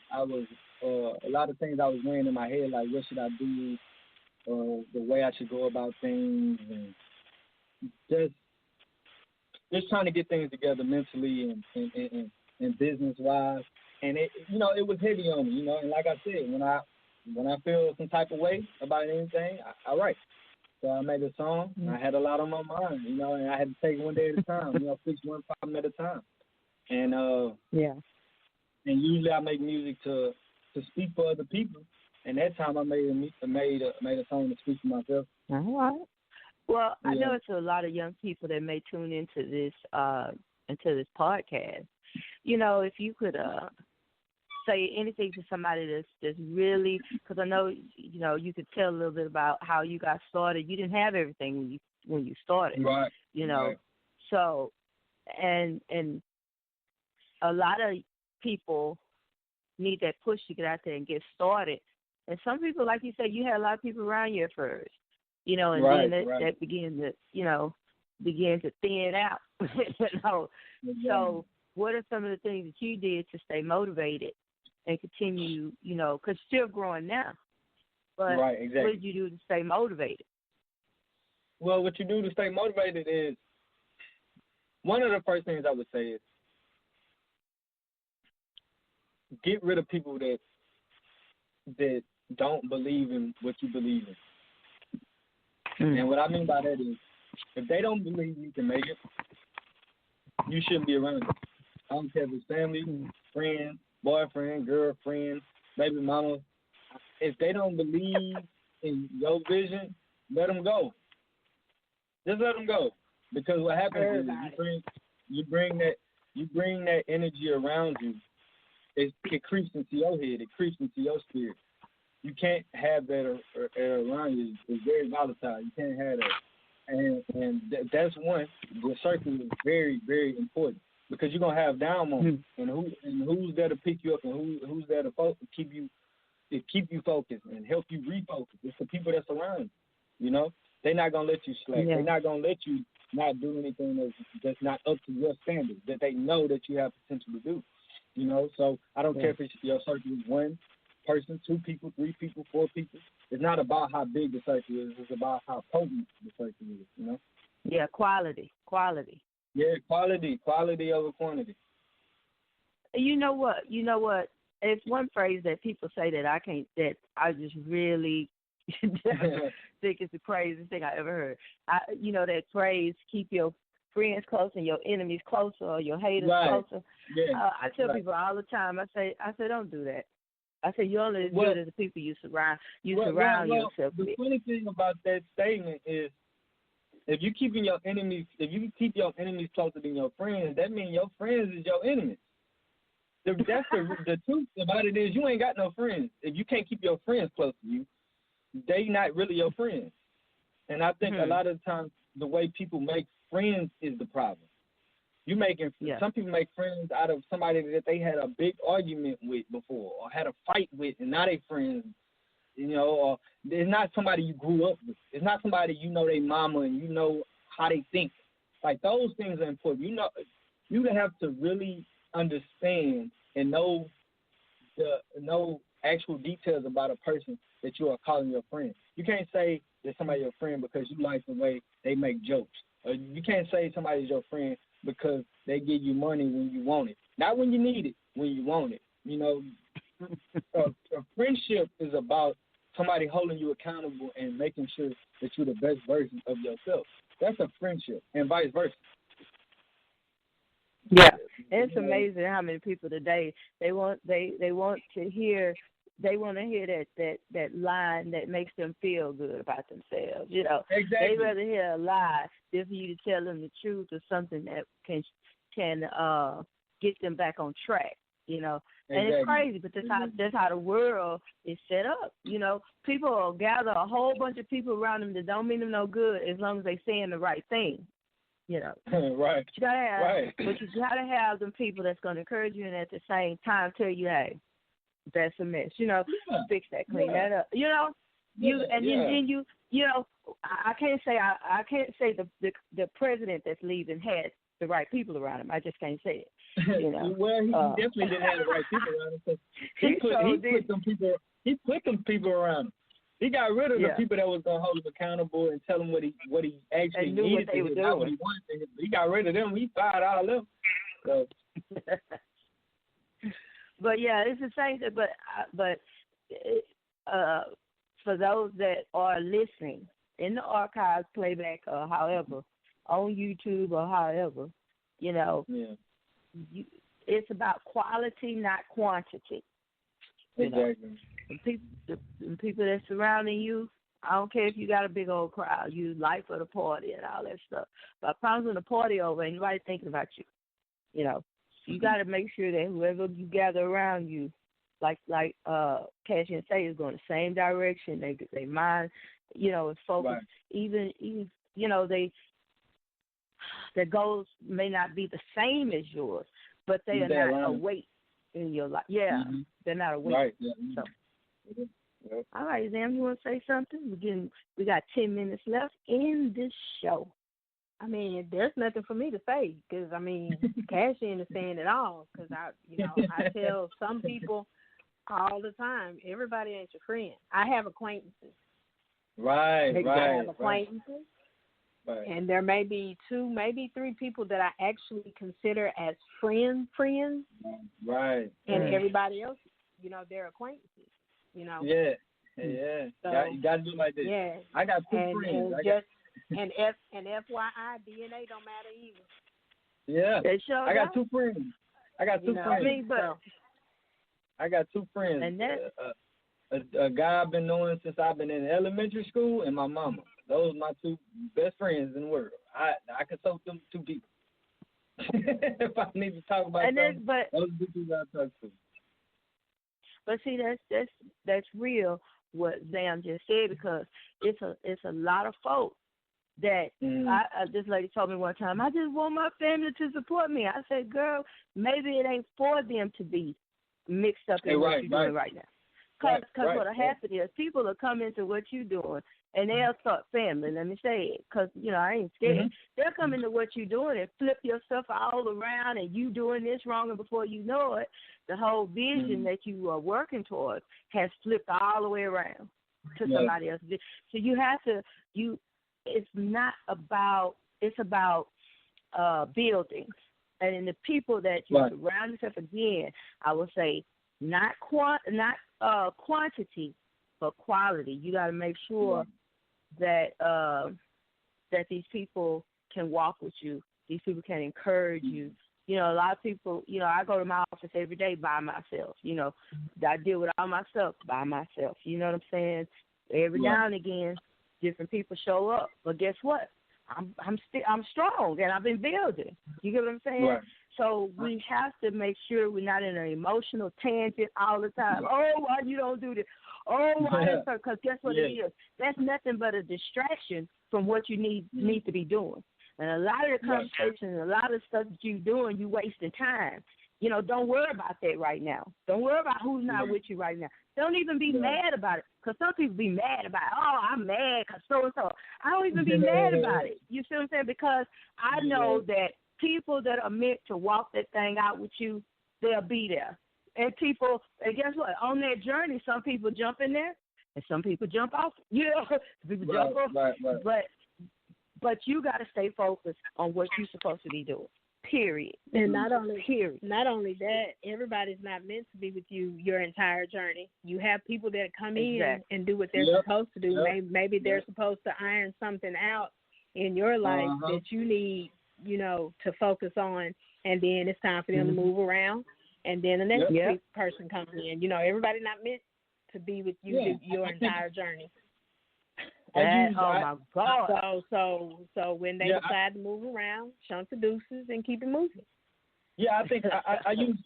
S4: weighing in my head, like what should I do, the way I should go about things, and just trying to get things together mentally and business wise. And it was heavy on me, and like I said, when I feel some type of way about anything, I write. So I made a song. I had a lot on my mind, and I had to take it one day at a time, fix one problem at a time. And and usually I make music to speak for other people. And that time I made a song to speak for myself.
S2: All right. Well, I know it's a lot of young people that may tune into this podcast. If you could say anything to somebody that's really, because I know you could tell a little bit about how you got started. You didn't have everything when you started,
S4: right?
S2: Right. So and a lot of people need that push to get out there and get started. And some people, like you said, you had a lot of people around you at first, and then that began to thin out, So what are some of the things that you did to stay motivated and continue, because you're still growing now. But
S4: right, exactly.
S2: What did you do to stay motivated?
S4: Well, what you do to stay motivated is, one of the first things I would say is get rid of people that don't believe in what you believe in.
S2: Mm.
S4: And what I mean by that is, if they don't believe you can make it, you shouldn't be around them. I don't care if it's family, friend, boyfriend, girlfriend, baby mama. If they don't believe in your vision, let them go. Just let them go. Because what happens is you bring that energy around you. It creeps into your head. It creeps into your spirit. You can't have that around you. It's very volatile. You can't have that. And that's one. The circle is very, very important because you're gonna have down moments. And who's there to pick you up and who's there to keep you focused and help you refocus. It's the people that's around you. You know, they're not gonna let you slack.
S2: Yeah.
S4: They're not gonna let you not do anything that's not up to your standards that they know that you have potential to do. You know, so I don't care if it's your circle is one person, 2 people, 3 people, 4 people. It's not about how big the circle is. It's about how potent the circle is, you know?
S2: Yeah, quality.
S4: Yeah, quality over quantity.
S2: You know what? It's one phrase that people say that I just really think it's the craziest thing I ever heard. That phrase, keep your friends close and your enemies closer or your haters closer.
S4: Yeah.
S2: I tell people all the time, I say, don't do that. I say, you're only as good as the people you surround yourself with.
S4: The funny thing about that statement is if you keep your enemies closer than your friends, that means your friends is your enemies. That's the truth about it is you ain't got no friends. If you can't keep your friends close to you, they not really your friends. And I think a lot of the times the way people make friends is the problem. Some people make friends out of somebody that they had a big argument with before or had a fight with, and now they friends. You know, or it's not somebody you grew up with. It's not somebody you know their mama and you know how they think. Like those things are important. You know, you have to really understand and know actual details about a person that you are calling your friend. You can't say that somebody's your friend because you like the way they make jokes. Or you can't say somebody's your friend because they give you money when you want it. Not when you need it, when you want it. You know, a friendship is about somebody holding you accountable and making sure that you're the best version of yourself. That's a friendship, and vice versa.
S2: Yeah, it's amazing how many people today they want to hear that line that makes them feel good about themselves. You know,
S4: exactly.
S2: They rather hear a lie than for you to tell them the truth or something that can get them back on track. You know, and
S4: exactly.
S2: It's crazy, but that's how the world is set up. You know, people will gather a whole bunch of people around them that don't mean them no good as long as they saying the right thing. You know,
S4: right.
S2: But you gotta have them people that's gonna encourage you and at the same time tell you, hey, that's a mess. You know, fix that, clean that up. You know, then you know, I can't say the president that's leaving had the right people around him. I just can't say it. You know?
S4: Well, he definitely didn't have the right people around him. He put them people around him. He got rid of the people that was gonna hold him accountable and tell him what he actually needed to do, not what he wanted to do. He got rid of them. He fired all of them. So.
S2: But yeah, it's the same. But for those that are listening in the archives, playback, or however, on YouTube or however, you know, it's about quality, not quantity.
S4: Exactly.
S2: The people that's surrounding you, I don't care if you got a big old crowd, you life of the party and all that stuff. But I promise when the party over, ain't nobody thinking about you. You know, you got to make sure that whoever you gather around you, like Cassian say, is going the same direction. They mind, you know, is focused. Right. Even you know, their goals may not be the same as yours, but they are not a weight in your life. Yeah, they're not a weight.
S4: Right. Yeah.
S2: So. All right, Zam, you want to say something? We got 10 minutes left in this show.
S3: I mean, there's nothing for me to say because, I mean, Cassian is saying it all because, I tell some people all the time, everybody ain't your friend. I have acquaintances.
S4: Right.
S3: I have acquaintances. Right. And there may be 2, maybe 3 people that I actually consider as friends.
S4: Right.
S3: And everybody else, you know, they're acquaintances. You know.
S4: Yeah. Yeah,
S3: So,
S4: you got to do like this.
S3: Yeah.
S4: I got two
S3: And
S4: friends.
S3: FYI, DNA don't matter either.
S4: Yeah,
S2: They sure
S4: I got
S2: don't.
S4: two friends. I got two friends.
S2: I mean, but
S4: I got two friends.
S2: and that
S4: A guy I've been knowing since I've been in elementary school, and my mama. Those are my two best friends in the world. I consult them two people. If I need to talk about something, those are the people I talk to.
S2: But see, that's real what Zam just said, because it's a lot of folks that this lady told me one time, I just want my family to support me. I said, girl, maybe it ain't for them to be mixed up in what you're doing right now. Because what'll happen is people will come into what you're doing and they'll start family. Let me say it, because I ain't scared.
S4: Mm-hmm.
S2: They'll come into what you're doing and flip your stuff all around, and you doing this wrong, and before you know it, the whole vision that you are working towards has flipped all the way around to somebody else. So you have to It's not about. It's about buildings, and in the people that you surround yourself. Again, I will say not quantity, but quality. You got to make sure that that these people can walk with you. These people can encourage you. A lot of people, I go to my office every day by myself. I deal with all my stuff by myself. You know what I'm saying? Every now and again, different people show up. But guess what? I'm strong, and I've been building. You get what I'm saying?
S4: Right.
S2: So we have to make sure we're not in an emotional tangent all the time. Oh, why you don't do this? Oh, why? Because guess what it is? That's nothing but a distraction from what you need to be doing. And a lot of the conversations, a lot of stuff that you're doing, you wasting time. Don't worry about that right now. Don't worry about who's not with you right now. Don't even be mad about it, because some people be mad about it. Oh, I'm mad because so-and-so. I don't even be mad about it. You see what I'm saying? Because I know that people that are meant to walk that thing out with you, they'll be there. And guess what? On that journey, some people jump in there and some people jump off. People jump off.
S4: Right.
S2: But you got to stay focused on what you're supposed to be doing. Period.
S3: And not only that, everybody's not meant to be with you your entire journey. You have people that come in and do what they're supposed to do. Maybe they're supposed to iron something out in your life that you need, to focus on, and then it's time for them to move around, and then the next person comes in. Everybody's not meant to be with you your entire journey.
S2: Oh my God!
S3: So when they decide to move around, shunt the deuces and keep it moving.
S4: Yeah, I think I use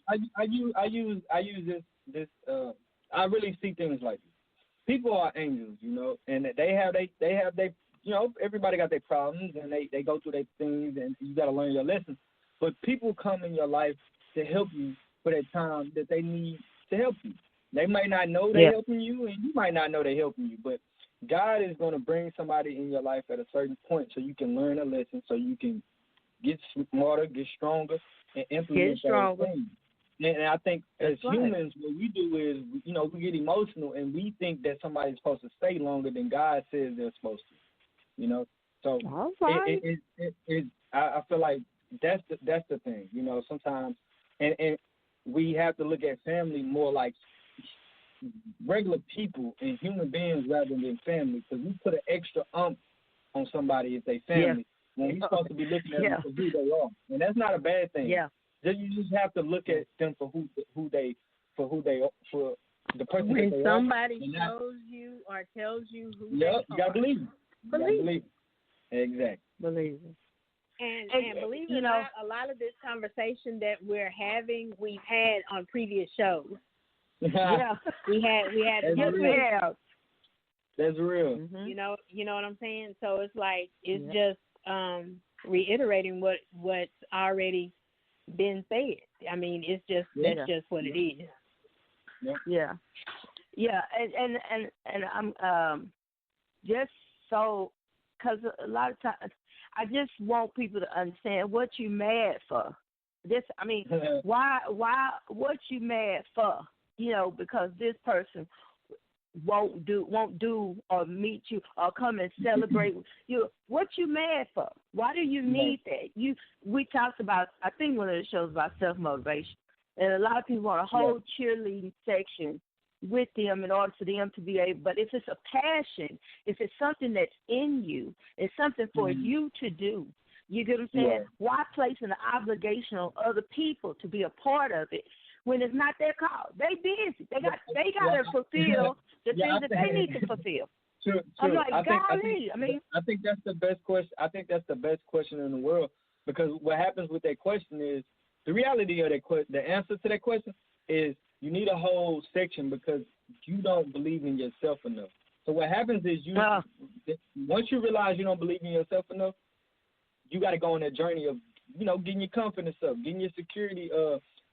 S4: this. I really see things like this. People are angels, and they have everybody got their problems, and they go through their things, and you got to learn your lessons. But people come in your life to help you for that time that they need to help you. They might not know they're helping you, and you might not know they're helping you, but God is going to bring somebody in your life at a certain point so you can learn a lesson, so you can get smarter, get stronger, and implement those things. And I think as humans, what we do is, we get emotional, and we think that somebody's supposed to stay longer than God says they're supposed to. So I feel like that's the thing. Sometimes, and we have to look at family more like regular people and human beings rather than family, because we put an extra on somebody if they family when we're supposed to be looking at them for who they are, and that's not a bad thing. You just have to look at them for the person.
S3: When
S4: that they
S3: somebody
S4: are.
S3: shows you or tells you who they
S4: you
S3: are,
S4: gotta believe it. Believe it. Exactly.
S2: Believe it.
S3: And believe it or not, a lot of this conversation that we're having, we've had on previous shows. We had.
S4: That's real.
S3: Mm-hmm. You know what I'm saying? So it's like it's just reiterating what's already been said. I mean, it's just that's just what it is.
S2: And I'm just so, because a lot of times I just want people to understand what you mad for. Why what you mad for? Because this person won't do or meet you or come and celebrate with you. What you mad for? Why do you need that? We talked about, I think one of the shows about self-motivation, and a lot of people want a whole cheerleading section, with them in order for them to be able. But if it's a passion, if it's something that's in you, it's something for you to do. You get what I'm saying?
S4: Yeah.
S2: Why place an obligation on other people to be a part of it when it's not their call? They busy. They got to fulfill the things that they need to fulfill.
S4: True.
S2: I'm like,
S4: I think that's the best question. I think that's the best question in the world, because what happens with that question is the reality of that question. The answer to that question is you need a whole section because you don't believe in yourself enough. So what happens is once you realize you don't believe in yourself enough, you got to go on that journey of, getting your confidence up, getting your security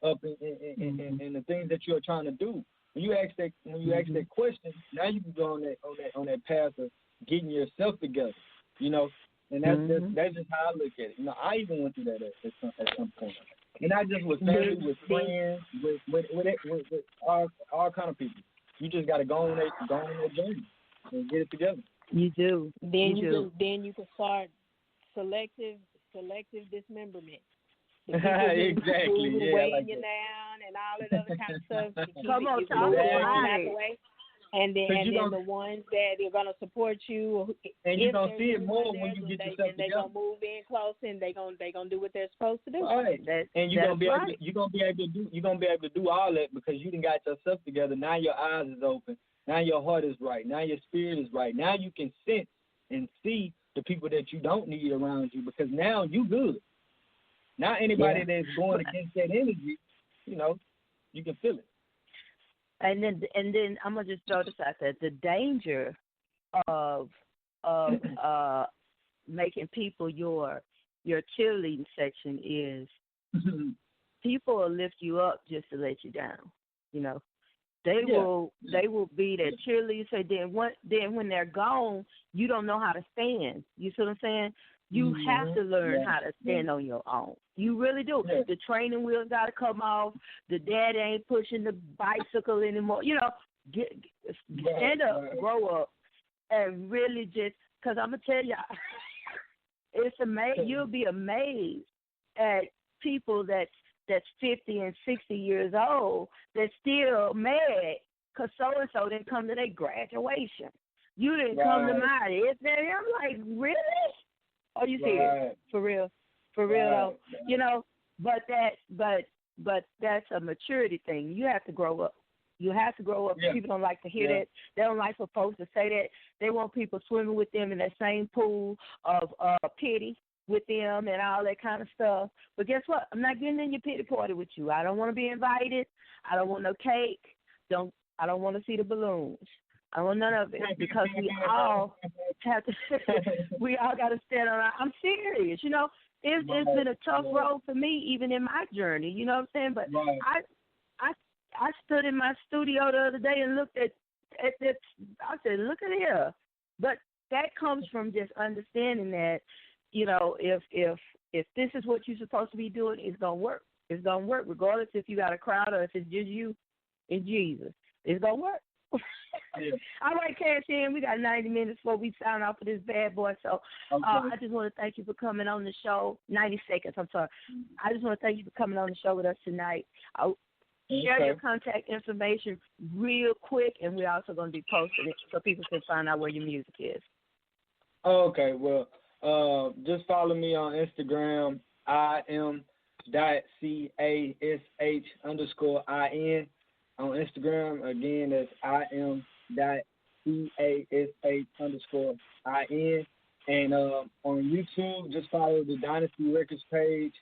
S4: up in the things that you're trying to do. When you ask that question, now you can go on that path of getting yourself together, and that's just how I look at it. I even went through that at some point, and not just with family, with friends, with all kind of people. You just got to go on that journey and get it together.
S2: You do.
S3: Then you can start selective dismemberment.
S4: Exactly.
S3: Weighing you down and all that other kind of stuff. To keep
S2: Come on,
S3: talk
S2: about it.
S3: And then the ones that are gonna support you,
S4: and you're gonna see it more when you get yourself together.
S3: They're gonna move in close and they're gonna do what they're supposed to do.
S4: Right. And you're gonna be able to do all that because you done got yourself together. Now your eyes is open. Now your heart is right. Now your spirit is right. Now you can sense and see the people that you don't need around you because now you good. Now anybody that's going against that energy, you can feel it.
S2: And then I'm gonna just throw this out there: the danger of making people your cheerleading section is people will lift you up just to let you down. They will be that cheerleader. So then when they're gone, you don't know how to stand. You see what I'm saying? You have to learn how to stand on your own. You really do. Yeah. The training wheels got to come off. The dad ain't pushing the bicycle anymore. Stand up, grow up, and really just, because I'm going to tell y'all, it's amazing. You'll be amazed at people that's 50 and 60 years old that's still mad because so-and-so didn't come to their graduation. You didn't come to mine. I'm like, really? Are you serious? For real though. But that's a maturity thing. You have to grow up. Yeah. People don't like to hear that. They don't like for folks to say that. They want people swimming with them in that same pool of pity with them and all that kind of stuff. But guess what? I'm not getting in your pity party with you. I don't want to be invited. I don't want no cake. I don't want to see the balloons. I don't want none of it because we all have to. We all got to stand on. I'm serious. It's been a tough road for me, even in my journey. You know what I'm saying? But I stood in my studio the other day and looked at this. I said, "Look at here." But that comes from just understanding that, if this is what you're supposed to be doing, it's gonna work. It's gonna work regardless if you got a crowd or if it's just you and Jesus. It's gonna work. All right, Cash In. We got 90 minutes before we sign off for this bad boy. So I just want to thank you for coming on the show. 90 seconds, I'm sorry. I just want to thank you for coming on the show with us tonight. Share your contact information real quick, and we're also going to be posting it so people can find out where your music is.
S4: Okay, well, just follow me on Instagram, IM.CASH_IN. On Instagram, again, that's IM.CASH_IN. And on YouTube, just follow the Dynasty Records page.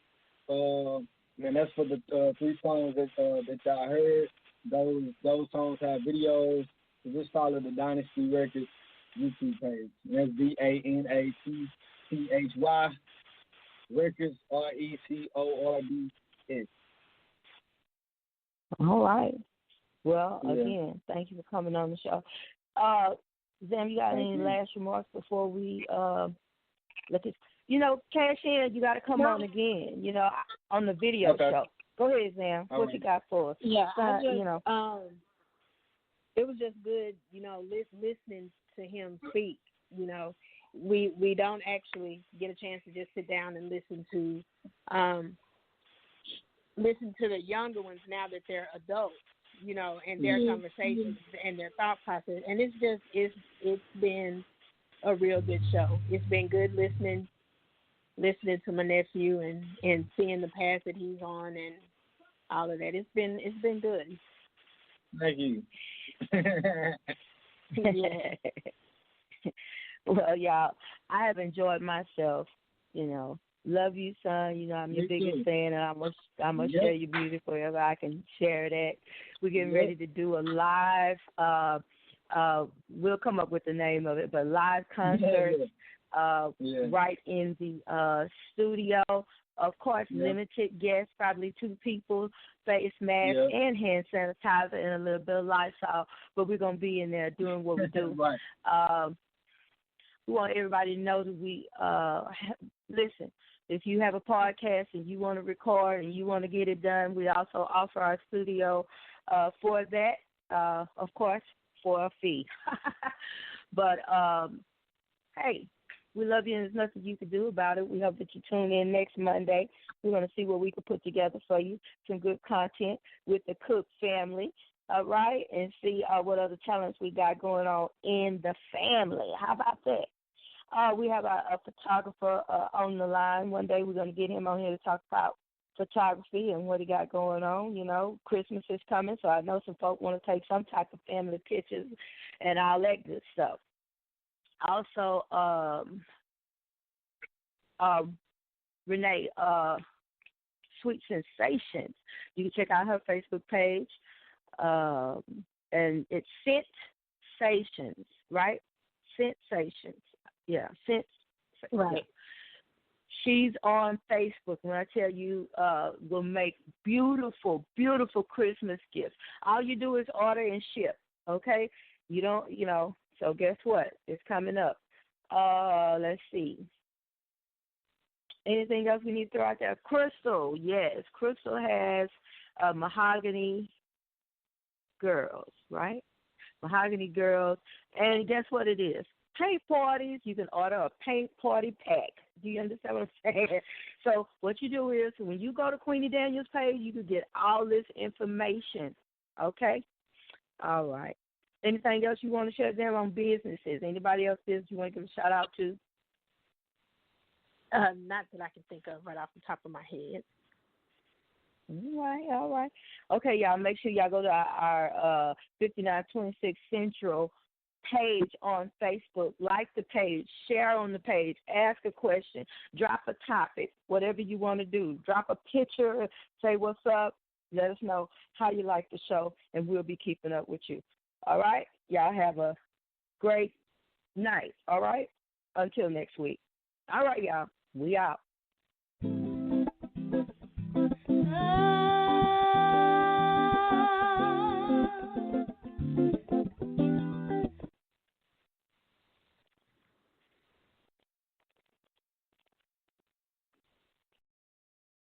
S4: And that's for the 3 songs that y'all heard. Those songs have videos. So just follow the Dynasty Records YouTube page. And that's DANATCHY Records, RECORDS.
S2: All right. Well, again, thank you for coming on the show. Zam, you got any last remarks before we let this? Cash In, you got to come on again. On the video show. Go ahead, Zam. What you got for us?
S3: Yeah, it was just good. Listening to him speak. We don't actually get a chance to just sit down and listen to the younger ones now that they're adults. and their conversations and their thought process. And it's been a real good show. It's been good listening to my nephew and seeing the path that he's on and all of that. It's been good.
S4: Thank you.
S3: Yeah.
S2: Well, y'all, I have enjoyed myself. Love you, son. I'm your biggest fan, and I'm gonna share your music wherever I can share that. We're getting ready to do a live. We'll come up with the name of it, but live concert. Right in the studio. Of course, limited guests, probably 2 people, face mask and hand sanitizer and a little bit of Lysol. But we're going to be in there doing what we do.
S4: Right.
S2: We want everybody to know that we listen. If you have a podcast and you want to record and you want to get it done, we also offer our studio for that, of course, for a fee. But, hey, we love you, and there's nothing you can do about it. We hope that you tune in next Monday. We're going to see what we can put together for you, some good content with the Cook family, all right, and see what other talents we got going on in the family. How about that? We have a photographer on the line. One day we're going to get him on here to talk about photography and what he got going on. Christmas is coming, so I know some folk want to take some type of family pictures and all that good stuff. Also, Renee, Sweet Sensations. You can check out her Facebook page, and it's Sensations, right? Sensations. Yeah, right. She's on Facebook. When I tell you, will make beautiful, beautiful Christmas gifts. All you do is order and ship, okay? You don't, so guess what? It's coming up. Let's see. Anything else we need to throw out there? Crystal, yes. Crystal has Mahogany Girls, right? Mahogany Girls. And guess what it is? Paint parties. You can order a paint party pack. Do you understand what I'm saying? So what you do is when you go to Queenie Daniels' page, you can get all this information, okay? All right. Anything else you want to share them on businesses? Anybody else business you want to give a shout out to?
S3: Not that I can think of right off the top of my head.
S2: All right. Okay, y'all, make sure y'all go to our 5926 Central page on Facebook. Like the page, share on the page, ask a question, drop a topic, whatever you want to do. Drop a picture, say what's up, let us know how you like the show, and we'll be keeping up with you. All right? Y'all have a great night, all right? Until next week. All right, y'all. We out.